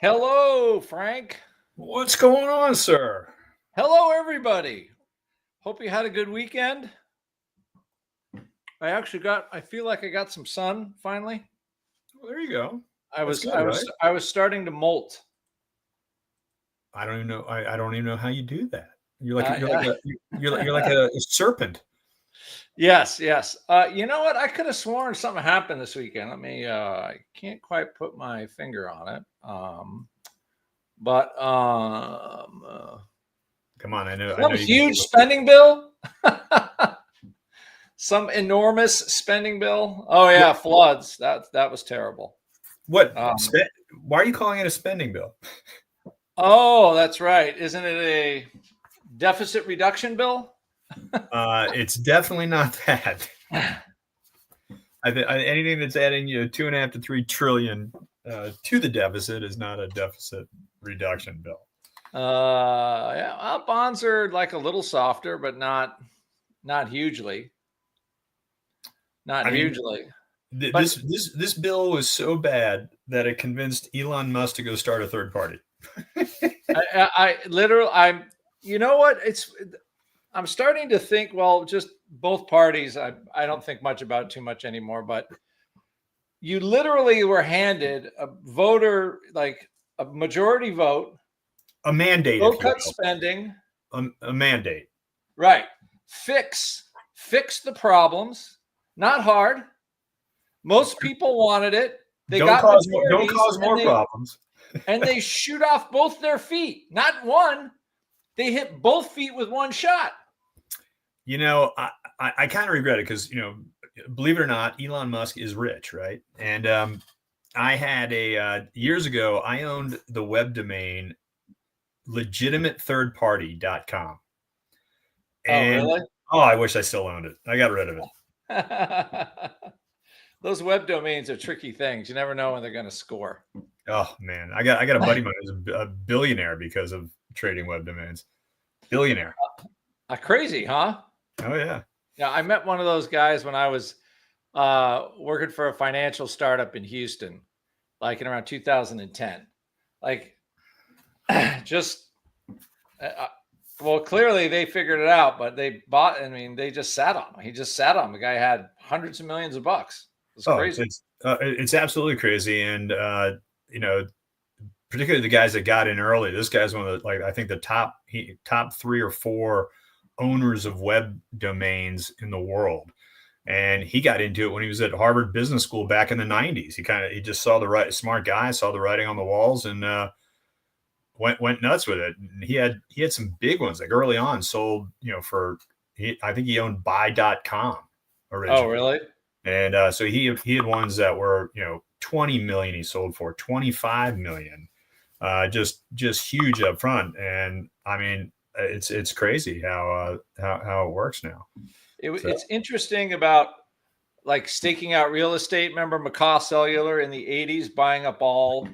Hello, Frank. What's going on, sir? Hello, everybody. Hope you had a good weekend. I feel like I got some sun finally. Well, there you go. I That's was, good, I right? was, I was starting to molt. I don't even know. I don't even know how you do that. You're like Yeah. you're like a serpent. Yes, yes. You know what? I could have sworn something happened this weekend. I can't quite put my finger on it. But Come on, I know some you can huge do it. spending bill. Some enormous spending bill. Oh yeah, What? floods. That was terrible. What? Um, Why are you calling it a spending bill? Oh, that's right. Isn't it a deficit reduction bill? It's definitely not that. Anything that's adding 2.5 to 3 trillion to the deficit is not a deficit reduction bill. Yeah, well, bonds are like a little softer, but not hugely. Not I mean, hugely. But this bill was so bad that it convinced Elon Musk to go start a third party. I literally, you know what? I'm starting to think, well, just both parties. I don't think much about it too much anymore, but you literally were handed a voter, like a majority vote, A mandate, no if you cut will. spending. A mandate. Right. Fix the problems. Not hard. Most people wanted it. They Don't got cause more problems. And they shoot off both their feet. Not one. They hit both feet with one shot. You know, I kind of regret it because, believe it or not, Elon Musk is rich, right? And I had years ago, I owned the web domain legitimatethirdparty.com. And, oh, really? Oh, I wish I still owned it. I got rid of it. Those web domains are tricky things. You never know when they're going to score. Oh man, I got a buddy of mine who's a billionaire because of trading web domains. Billionaire. Crazy, huh? Oh yeah. Yeah, I met one of those guys when I was working for a financial startup in Houston, like in around 2010. Like, just well, clearly they figured it out, but they bought. I mean, they just sat on him. He just sat on him. The guy had hundreds of millions of bucks. It's crazy. It's absolutely crazy, and particularly the guys that got in early. This guy's one of the, I think the top 3 or 4 owners of web domains in the world. And he got into it when he was at Harvard Business School back in the 90s. He just saw smart guy, saw the writing on the walls, and went nuts with it. And he had some big ones, like early on sold, I think he owned buy.com originally. Oh, really? And so he had ones that were, 20 million he sold for, 25 million, just huge up front. And I mean, it's crazy how it works now. It's interesting about like staking out real estate. Remember McCaw Cellular in the 80s buying up all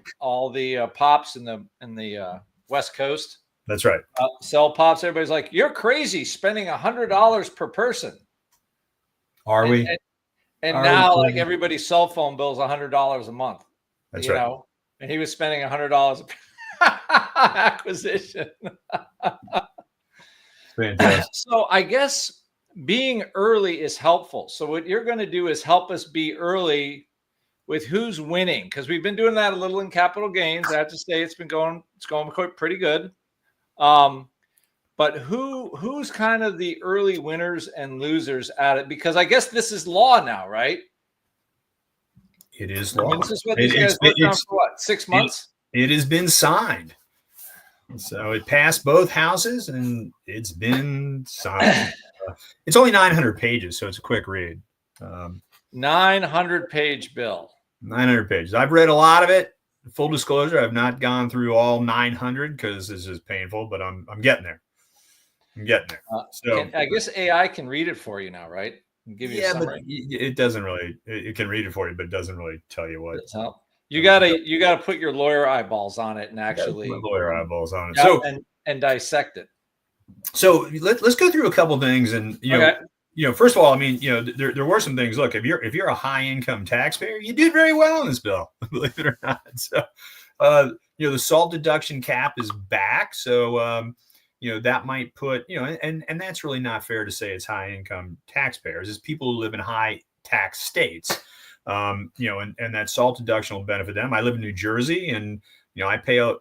the pops in the West Coast? That's right. Cell pops. Everybody's like, you're crazy spending $100 per person. Are we? And now, like, everybody's cell phone bill is $100 a month. That's right. And he was spending $100 acquisition. Fantastic. So I guess being early is helpful. So what you're going to do is help us be early with who's winning, because we've been doing that a little in capital gains. I have to say it's going pretty good. But who's kind of the early winners and losers at it? Because I guess this is law now, right? It is law. This is what these guys worked on for what, 6 months? It has been signed. So it passed both houses and it's been signed. It's only 900 pages, so it's a quick read. 900-page bill. 900 pages. I've read a lot of it. Full disclosure, I've not gone through all 900 because this is painful, but I'm getting there. So I guess AI can read it for you now, right? And give you a summary. But it doesn't really. It can read it for you, but it doesn't really tell you what. You gotta put your lawyer eyeballs on it and actually lawyer eyeballs on it. Yeah, so and dissect it. So let's go through a couple things, and first of all, I mean, there were some things. Look, if you're a high income taxpayer, you did very well in this bill, believe it or not. So The SALT deduction cap is back, so that might put and that's really not fair to say it's high income taxpayers. It's people who live in high tax states, and that SALT deduction will benefit them. I live in New Jersey, and I pay a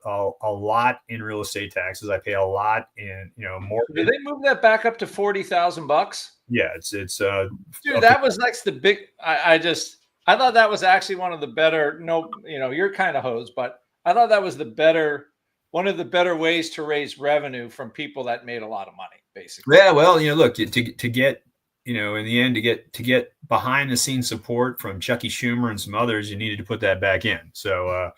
lot in real estate taxes. I pay a lot in mortgage. Did they move that back up to $40,000? Yeah, it's dude. That was like the big. I thought that was actually one of the better. No, you're kind of hosed, but I thought that was one of the better ways to raise revenue from people that made a lot of money, basically. Yeah, well, look, to get in the end, to get behind the scenes support from Chucky Schumer and some others, you needed to put that back in. So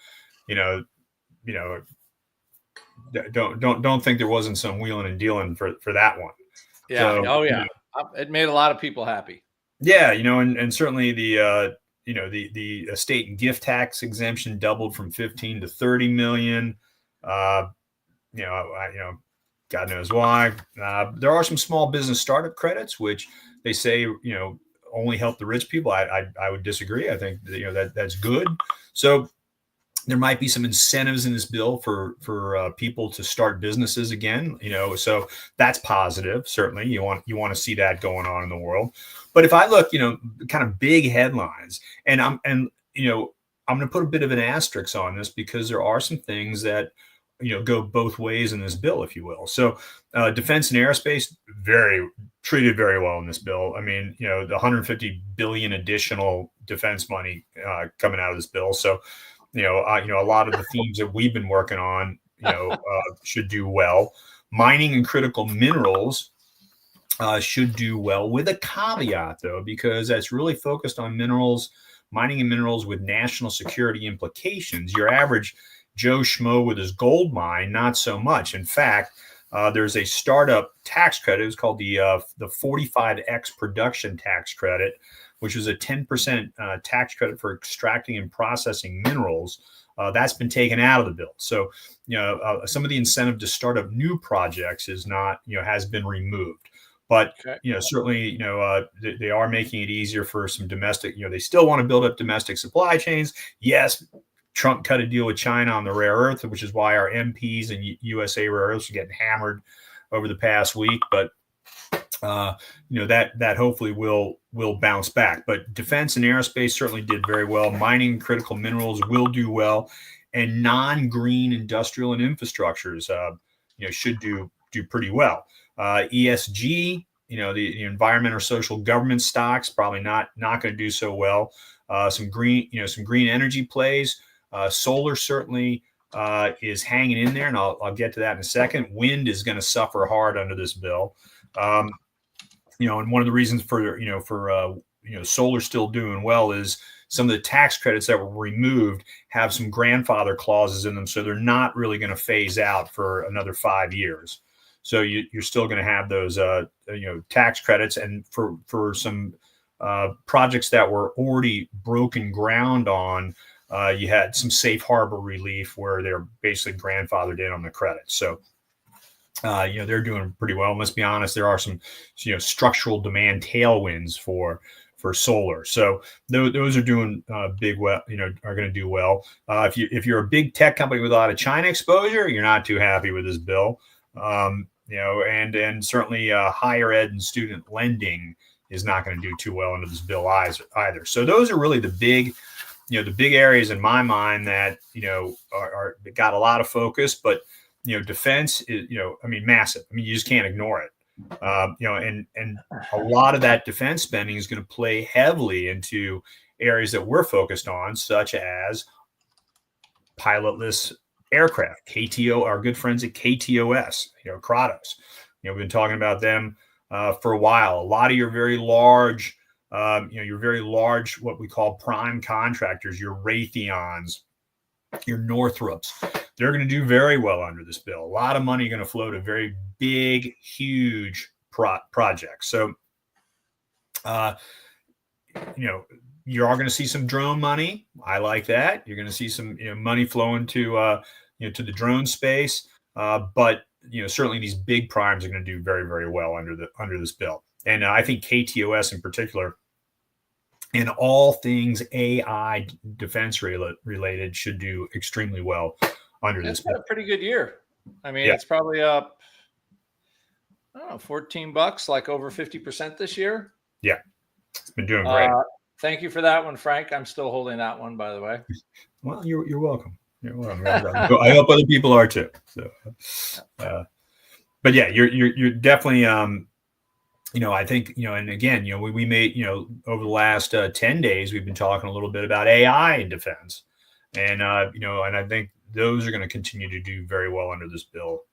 don't think there wasn't some wheeling and dealing for that one. Yeah. So, yeah. It made a lot of people happy. Yeah. And certainly the estate and gift tax exemption doubled from 15 to 30 million. God knows why. There are some small business startup credits, which they say, only help the rich people. I would disagree. I think that's good. So there might be some incentives in this bill for people to start businesses again, so that's positive. Certainly you want to see that going on in the world. But if I look, kind of big headlines, and I'm going to put a bit of an asterisk on this because there are some things that, go both ways in this bill, if you will. So defense and aerospace, treated very well in this bill. I mean, the 150 billion additional defense money coming out of this bill. So, a lot of the themes that we've been working on, should do well. Mining and critical minerals should do well, with a caveat, though, because that's really focused on mining and minerals with national security implications. Your average Joe Schmo with his gold mine, not so much. In fact, there's a startup tax credit. It's called the 45X production tax credit, which is a 10% tax credit for extracting and processing minerals. That's been taken out of the bill. So, some of the incentive to start up new projects has been removed. But, certainly, they are making it easier for some domestic, they still want to build up domestic supply chains. Yes, Trump cut a deal with China on the rare earth, which is why our MPs and USA Rare Earths are getting hammered over the past week. But that hopefully will bounce back. But defense and aerospace certainly did very well. Mining and critical minerals will do well, and non-green industrial and infrastructures should do pretty well. ESG, the environment or social government stocks probably not going to do so well. Some green energy plays. Solar certainly is hanging in there, and I'll get to that in a second. Wind is going to suffer hard under this bill. And one of the reasons for solar still doing well is some of the tax credits that were removed have some grandfather clauses in them, so they're not really going to phase out for another 5 years. So you're still going to have those tax credits, and for some projects that were already broken ground on, you had some safe harbor relief where they're basically grandfathered in on the credits. So they're doing pretty well. And let's be honest, there are some structural demand tailwinds for solar. So those are doing big well. Are going to do well. If you're a big tech company with a lot of China exposure, you're not too happy with this bill. And certainly higher ed and student lending is not going to do too well under this bill either. So those are really the big areas in my mind that are got a lot of focus. But defense is massive. You just can't ignore it. And a lot of that defense spending is going to play heavily into areas that we're focused on, such as pilotless aircraft, KTO, our good friends at KTOS, Kratos. We've been talking about them for a while. A lot of your very large, what we call prime contractors, your Raytheons, your Northrops, they're going to do very well under this bill. A lot of money going to flow to very big, huge projects. So, you are going to see some drone money. I like that. You're going to see some money flowing to the drone space. But certainly these big primes are going to do very, very well under this bill. And I think KTOS in particular and all things AI defense related should do extremely well under It's this been bill. a pretty good year. I mean, Yeah. it's probably up, I don't know, $14, like over 50% this year. Yeah, it's been doing great. Thank you for that one, Frank. I'm still holding that one, by the way. Well, you're welcome. You're welcome. I hope other people are too. So, but yeah, you're definitely I think, and again, we made, over the last 10 days, we've been talking a little bit about AI in defense. And, and I think those are going to continue to do very well under this bill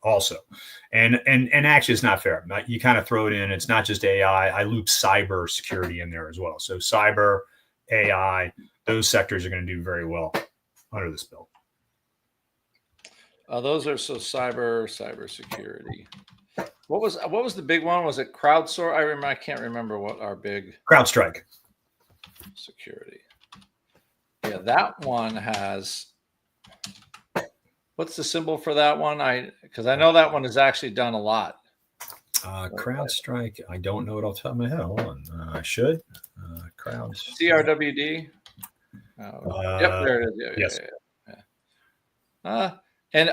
also. And actually, it's not fair. You kind of throw it in. It's not just AI. I loop cyber security in there as well. So cyber, AI, those sectors are going to do very well under this bill. Those are cybersecurity. What was the big one? Was it crowdsource? I can't remember what our big CrowdStrike security. Yeah, that one has. What's the symbol for that one? Because I know that one has actually done a lot. CrowdStrike. I don't know it off the top of my head. Hold on. I should. CRWD. Yep, there it is. Yes. And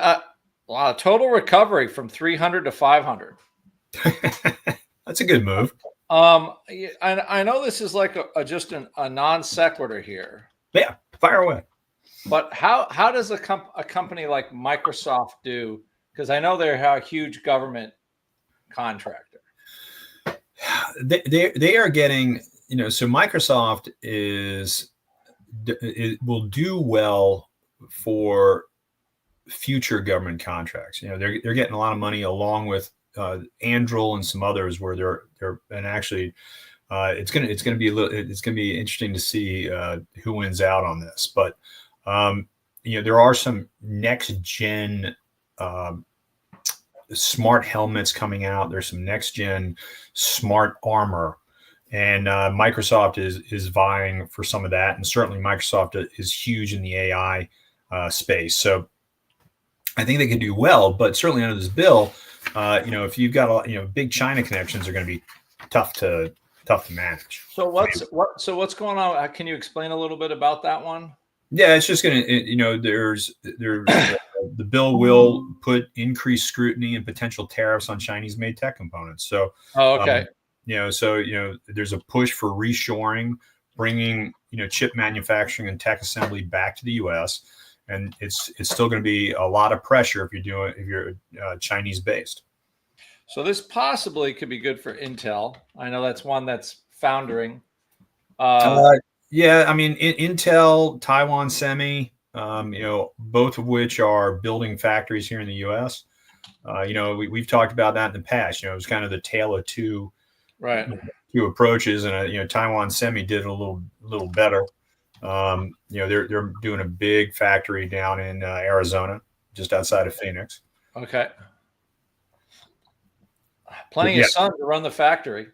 wow, total recovery from 300 to 500. That's a good move. I know this is like just a non sequitur here. Yeah, fire away. But how does a company like Microsoft do? Because I know they're a huge government contractor. They are getting, so Microsoft will do well for future government contracts. They're getting a lot of money along with Anduril and some others where they're and actually it's gonna be interesting to see who wins out on this. But there are some next gen smart helmets coming out. There's some next gen smart armor, and Microsoft is vying for some of that. And certainly Microsoft is huge in the AI space. So I think they could do well, but certainly under this bill, if you've got big China connections are going to be tough to manage. So what's going on? Can you explain a little bit about that one? Yeah, it's just going to, there's the bill will put increased scrutiny and potential tariffs on Chinese made tech components. So, okay. There's a push for reshoring, bringing, chip manufacturing and tech assembly back to the U.S. And it's still going to be a lot of pressure if you're Chinese based. So this possibly could be good for Intel. I know that's one that's foundering. Yeah, I mean, Intel, Taiwan Semi, both of which are building factories here in the U.S. We've talked about that in the past. It was kind of the tale of two approaches, and Taiwan Semi did a little better. They're doing a big factory down in Arizona, just outside of Phoenix. Okay. Plenty of sun to run the factory.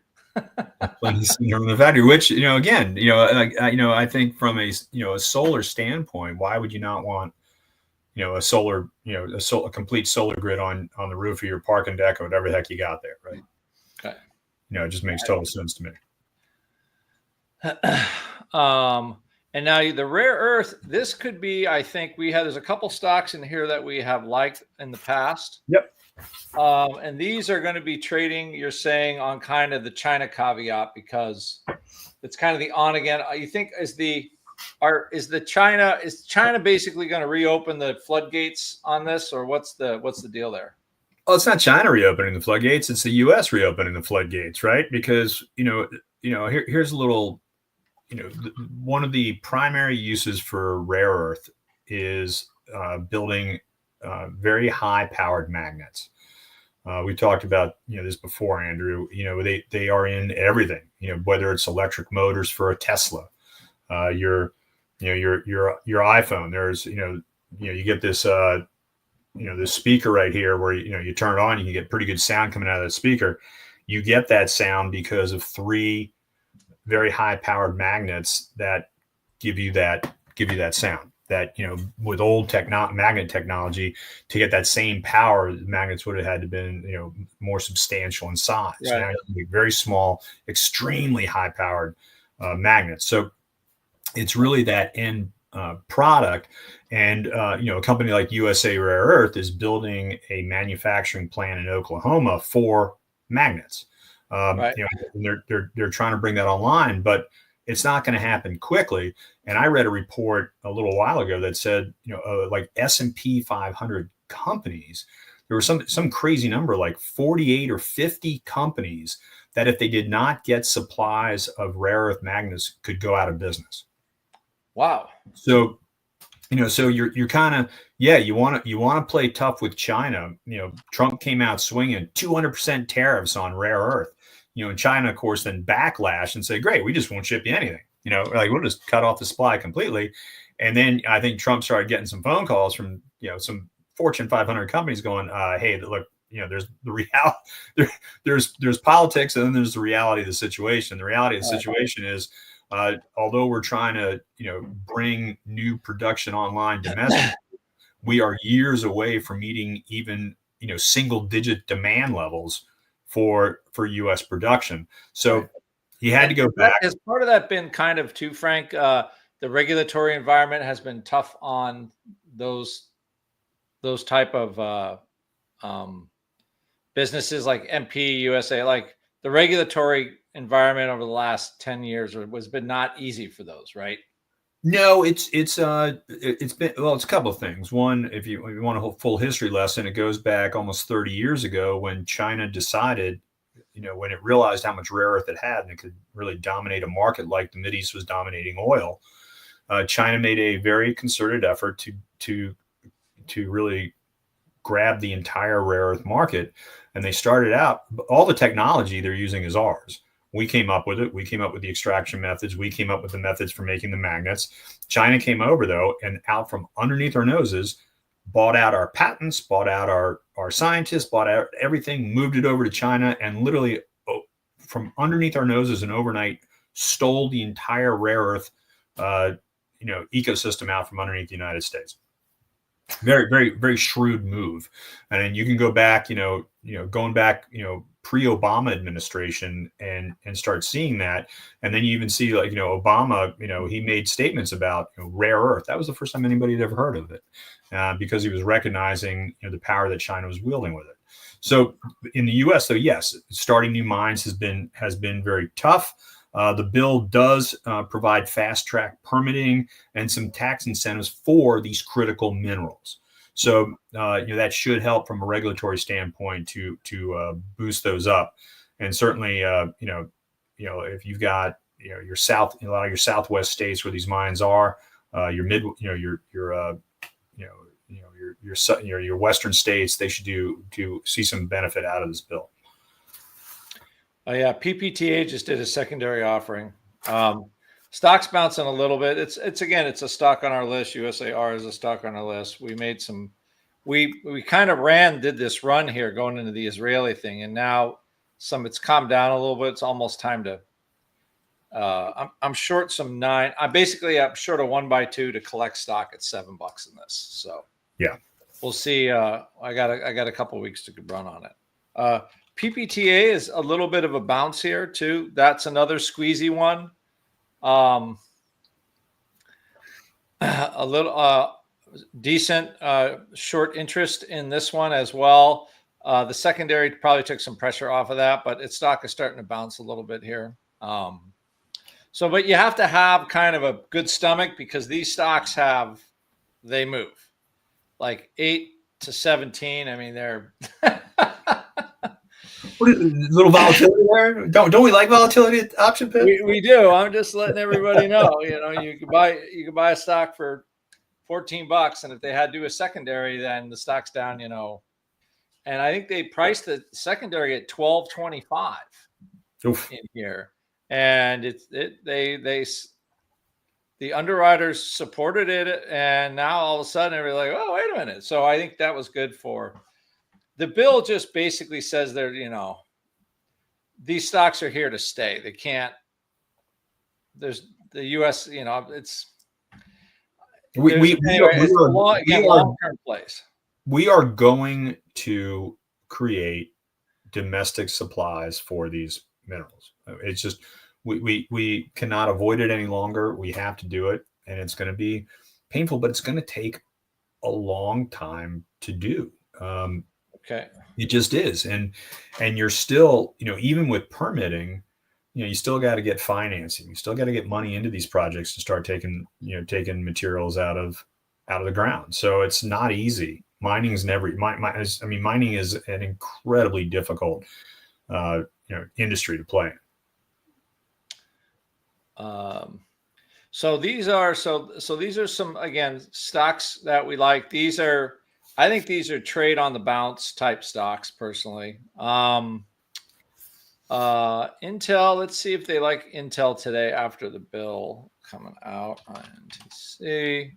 Plenty of sun to run the factory, which again, I think from a solar standpoint, why would you not want a complete solar grid on the roof of your parking deck or whatever the heck you got there, right? Okay. It just makes total sense to me. And now the rare earth, this could be, I think there's a couple stocks in here that we have liked in the past. Yep. And these are going to be trading, you're saying, on kind of the China caveat, because it's kind of the on again. You think is China basically going to reopen the floodgates on this, or what's the deal there? Well, it's not China reopening the floodgates; it's the U.S. reopening the floodgates, right? Because here's a little. One of the primary uses for rare earth is building very high-powered magnets. We talked about this before, Andrew. They are in everything. Whether it's electric motors for a Tesla, your iPhone. There's you get this this speaker right here where you turn it on, you can get pretty good sound coming out of the speaker. You get that sound because of three very high powered magnets that give you that sound. That with old magnet technology, to get that same power, the magnets would have had to been more substantial in size. Right. Now you can be very small, extremely high powered magnets. So it's really that end product. And, a company like USA Rare Earth is building a manufacturing plant in Oklahoma for magnets. Right. And they're trying to bring that online, but it's not going to happen quickly. And I read a report a little while ago that said, like S&P 500 companies, there was some crazy number, like 48 or 50 companies that if they did not get supplies of rare earth magnets could go out of business. Wow. So, so you're kind of, you want to play tough with China. Trump came out swinging 200% tariffs on rare earth. And China, of course, then backlash and say, great, we just won't ship you anything. Like we'll just cut off the supply completely. And then I think Trump started getting some phone calls from, some Fortune 500 companies going, hey, look, there's the reality, there's politics, and then there's the reality of the situation. The reality of the situation is, although we're trying to, bring new production online domestically, we are years away from meeting even, single digit demand levels for U.S. production. So he had to go back. Has part of that been kind of too, Frank? The regulatory environment has been tough on those type of businesses like MP USA. Like the regulatory environment over the last 10 years has been not easy for those, right? No, it's been, it's a couple of things. One, if you want a full history lesson, it goes back almost 30 years ago when China decided, when it realized how much rare earth it had and it could really dominate a market like the Mideast was dominating oil. China made a very concerted effort to really grab the entire rare earth market. And they started out, all the technology they're using is ours. We came up with it. We came up with the extraction methods. We came up with the methods for making the magnets. China came over, though, and out from underneath our noses, bought out our patents, bought out our scientists, bought out everything, moved it over to China, and literally from underneath our noses and overnight stole the entire rare earth, ecosystem out from underneath the United States. Very, very, very shrewd move. And then you can go back, going back, pre-Obama administration and start seeing that. And then you even see like, Obama, he made statements about rare earth. That was the first time anybody had ever heard of it because he was recognizing the power that China was wielding with it. So in the U.S., though, yes, starting new mines has been very tough. The bill does provide fast track permitting and some tax incentives for these critical minerals. So that should help from a regulatory standpoint to boost those up. And certainly, if you've got your south, a lot of your southwest states where these mines are, your mid, your western states, they should see some benefit out of this bill. Oh yeah, PPTA just did a secondary offering. Stock's bouncing a little bit. It's a stock on our list. USAR is a stock on our list. We made some. We kind of did this run here going into the Israeli thing, and now it's calmed down a little bit. It's almost time to. I'm short some 9. I'm short a 1x2 to collect stock at $7 in this. So yeah, we'll see. I got a couple weeks to run on it. PPTA is a little bit of a bounce here too. That's another squeezy one. A little decent short interest in this one as well. The secondary probably took some pressure off of that, but its stock is starting to bounce a little bit here. But you have to have kind of a good stomach because these stocks they move like 8 to 17. I mean, they're little volatility there. Don't we like volatility at option pit? We do. I'm just letting everybody know. You can buy a stock for $14, and if they had to do a secondary, then the stock's down. And I think they priced the secondary at $12.25 in here, and the underwriters supported it, and now all of a sudden everybody's like, oh, wait a minute. So I think that was good for. The bill just basically says these stocks are here to stay. They can't. There's the U.S. It's. Long-term place. We are going to create domestic supplies for these minerals. It's just we cannot avoid it any longer. We have to do it, and it's going to be painful, but it's going to take a long time to do. Okay. It just is, and you're still, even with permitting, you still got to get financing. You still got to get money into these projects to start taking materials out of the ground. So it's not easy. Mining is mining is an incredibly difficult, industry to play in. So these are some, again, stocks that we like. I think these are trade on the bounce type stocks personally. Intel, let's see if they like Intel today after the bill coming out on NTC.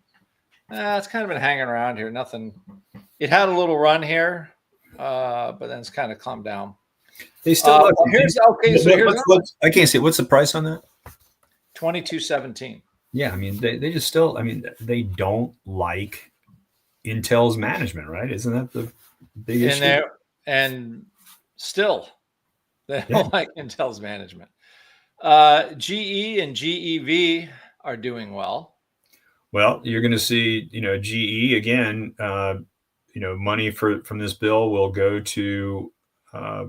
It's kind of been hanging around here. Nothing. It had a little run here, but then it's kind of calmed down. They still here's I can't see what's the price on that. 22.17. Yeah, I mean they just still. I mean they don't like Intel's management, right? Isn't that the big issue? And still, they don't like Intel's management. GE and GEV are doing well. Well, you're going to see, GE again. Money from this bill will go to, I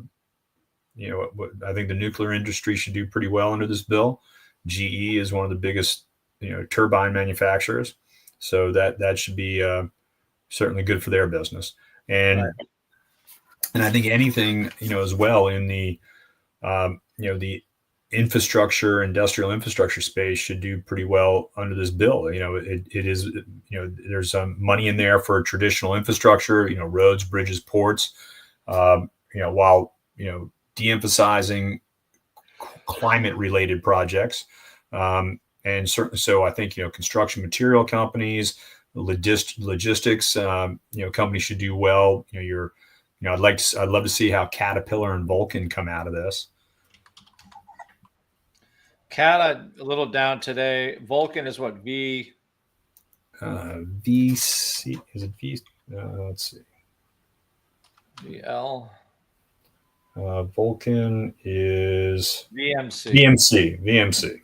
think the nuclear industry should do pretty well under this bill. GE is one of the biggest, turbine manufacturers, so that should be certainly good for their business. And right. And I think anything, as well in the, the industrial infrastructure space should do pretty well under this bill. It is, there's money in there for traditional infrastructure, roads, bridges, ports, while, de-emphasizing climate related projects. And certainly, so I think, construction material companies, logistics, companies should do well. I'd love to see how Caterpillar and Vulcan come out of this. Cat a little down today. Vulcan is what, VC? Is it V? Let's see. VL. Vulcan is VMC. VMC.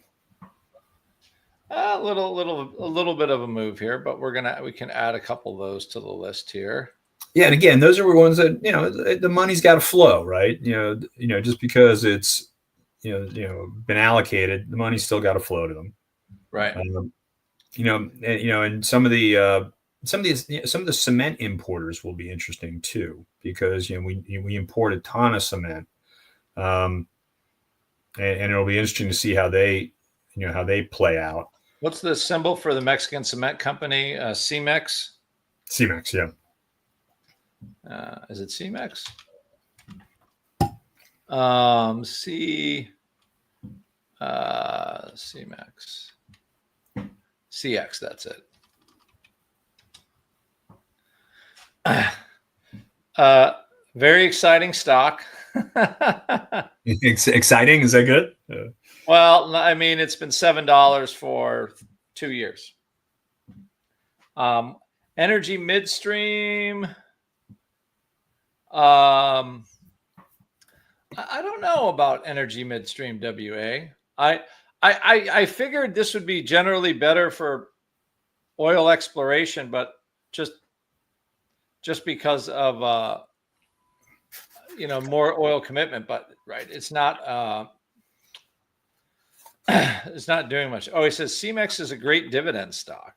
A little bit of a move here, but we can add a couple of those to the list here. Yeah, and again, those are ones that the money's got to flow, right? Just because it's been allocated, the money's still got to flow to them, right? And some of the cement importers will be interesting too, because we import a ton of cement, and it'll be interesting to see how they play out. What's the symbol for the Mexican cement company? Cemex. Cemex, yeah. Is it Cemex? Cemex. CX, that's it. Very exciting stock. Exciting? Is that good? Well, I mean, it's been $7 for 2 years. Energy midstream. I don't know about energy midstream, WA. I figured this would be generally better for oil exploration, but just because of more oil commitment. But right, it's not it's not doing much. Oh, he says Cemex is a great dividend stock.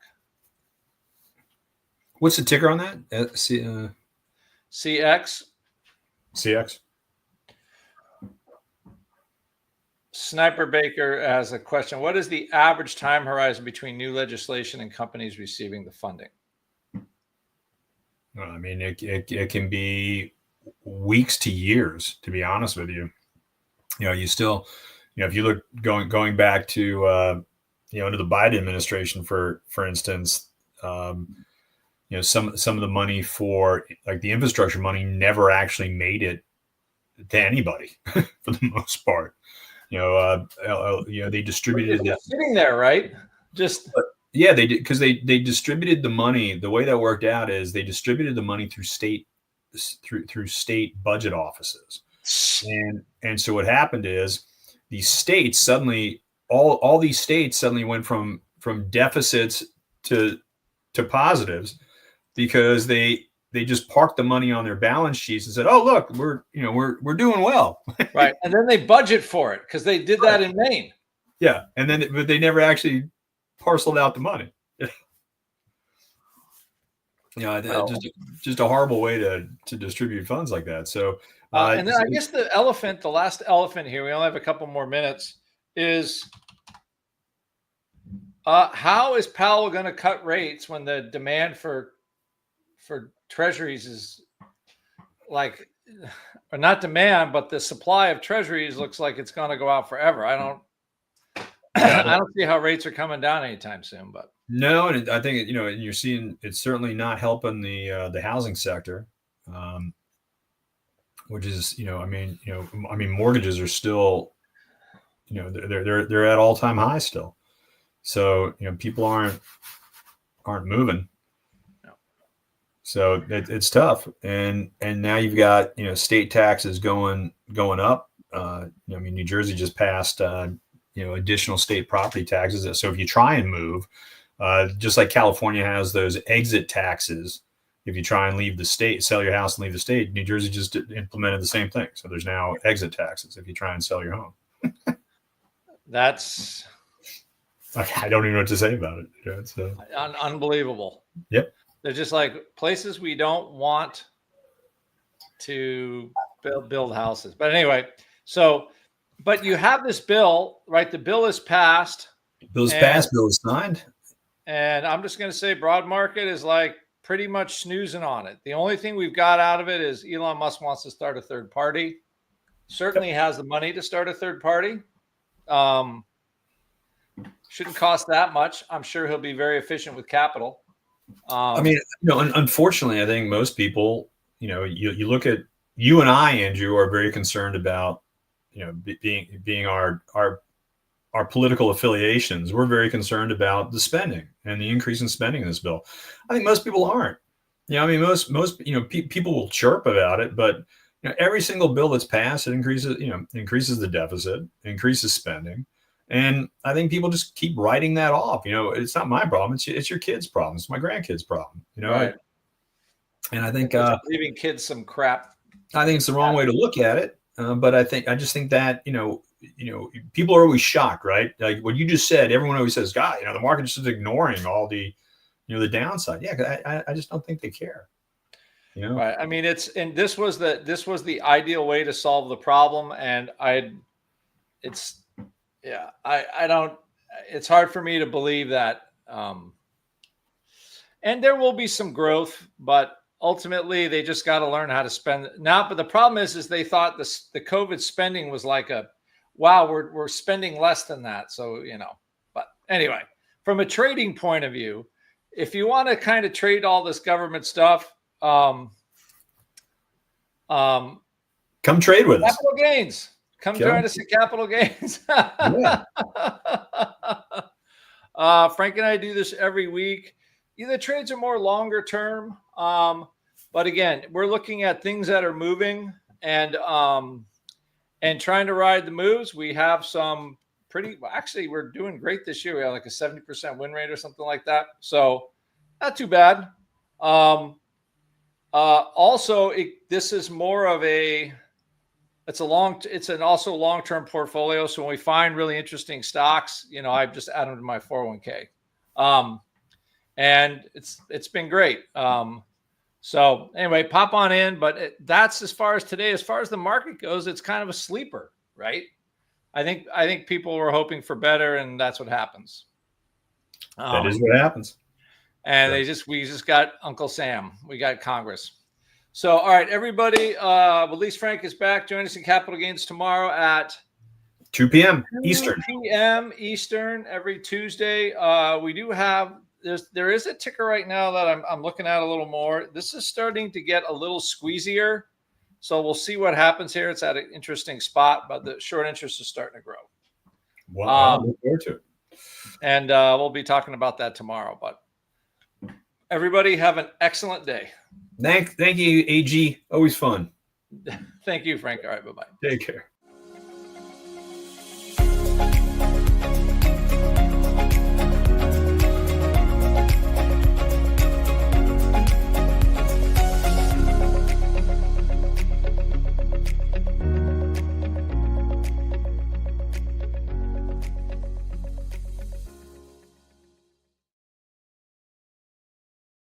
What's the ticker on that? CX. CX. Sniper Baker has a question. What is the average time horizon between new legislation and companies receiving the funding? I mean, it can be weeks to years, to be honest with you. You still, if you look going back to, under the Biden administration, for instance, some of the money for like the infrastructure money never actually made it to anybody for the most part. They distributed it sitting there, right? Yeah, they did, because they distributed the money. The way that worked out is they distributed the money through state budget offices, and so what happened is these states suddenly, all these states suddenly went from deficits to positives because they just parked the money on their balance sheets and said, "Oh, look, we're doing well." Right. And then they budget for it because they did that in Maine. Yeah, and then but they never actually parceled out the money. Well, just a horrible way to distribute funds like that. So, and then I guess the last elephant here, we only have a couple more minutes, is how is Powell going to cut rates when the demand for treasuries is like, or not demand, but the supply of treasuries looks like it's going to go out forever. I don't see how rates are coming down anytime soon, but no, and I think you're seeing it's certainly not helping the housing sector, which is mortgages are still they're at all-time highs still, so people aren't moving. No. So it's tough, and now you've got state taxes going up. New Jersey just passed additional state property taxes. So if you try and move, just like California has those exit taxes, if you try and leave the state, sell your house and leave the state, New Jersey just implemented the same thing. So there's now exit taxes if you try and sell your home. That's I don't even know what to say about it. It's unbelievable. Yep. They're just like places we don't want to build houses. But anyway, but you have this bill, right? The bill is passed. Bill is passed. Bill is signed. And I'm just going to say broad market is like pretty much snoozing on it. The only thing we've got out of it is Elon Musk wants to start a third party. Certainly has the money to start a third party. Shouldn't cost that much. I'm sure he'll be very efficient with capital. Unfortunately, I think most people, you look at you and I, Andrew, are very concerned about, being our political affiliations. We're very concerned about the spending and the increase in spending in this bill. I think most people aren't. Most people will chirp about it, but every single bill that's passed, it increases the deficit, increases spending. And I think people just keep writing that off. It's not my problem. It's your kid's problem. It's my grandkid's problem. Right. And I think leaving kids some crap. I think it's the wrong way to look at it. But I just think that people are always shocked, right? Like what you just said. Everyone always says, "God, the market's just ignoring all the the downside." Yeah, I just don't think they care. Right. I mean, this was the ideal way to solve the problem, and it's hard for me to believe that. And there will be some growth, but ultimately they just got to learn how to spend now. But the problem is they thought the COVID spending was like wow, we're spending less than that. So, but anyway, from a trading point of view, if you want to kind of trade all this government stuff, come trade with us. Capital gains. Come join us at Capital Gains. Yeah. Frank and I do this every week. The trades are more longer term. But again, we're looking at things that are moving and trying to ride the moves. We have some actually, we're doing great this year. We have like a 70% win rate or something like that. So not too bad. Also, this is more of it's an also long-term portfolio. So when we find really interesting stocks, I've just added them to my 401k. And it's been great. So anyway, pop on in, but that's as far as today. As far as the market goes, it's kind of a sleeper, right? I think people were hoping for better, and that's what happens. That is what happens. And we just got Uncle Sam. We got Congress. So, all right, everybody, at least Frank is back. Join us in Capital Gains tomorrow at 2 p.m. Eastern. 2 p.m. Eastern every Tuesday. We do have there is a ticker right now that I'm looking at a little more. This is starting to get a little squeezier. So we'll see what happens here. It's at an interesting spot, but the short interest is starting to grow. Wow, look forward to it. And we'll be talking about that tomorrow. But everybody have an excellent day. Thank you, AG. Always fun. Thank you, Frank. All right, bye-bye. Take care.